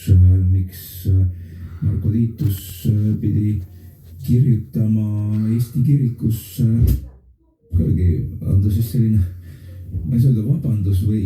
miks Marko Tiitus pidi kirjutama Eesti kirikus kuidagi anda siis selline, ma ei saa öelda vabandus või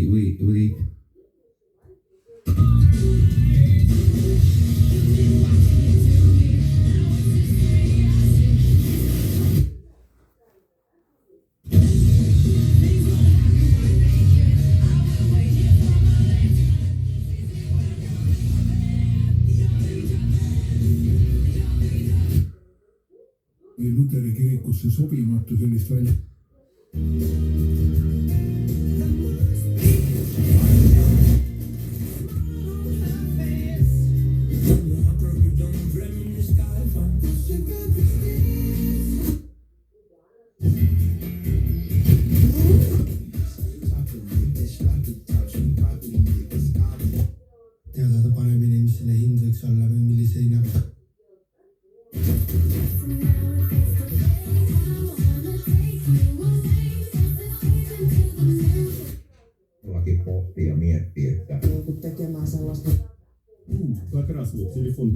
Luteri kirikusse sobimatu sellist välja. Teada paremini, mis selle hind võiks olla või millise hinnaga. Pohtia ja miettiä, että tekemään sellaista. vaikka rasvut, telefon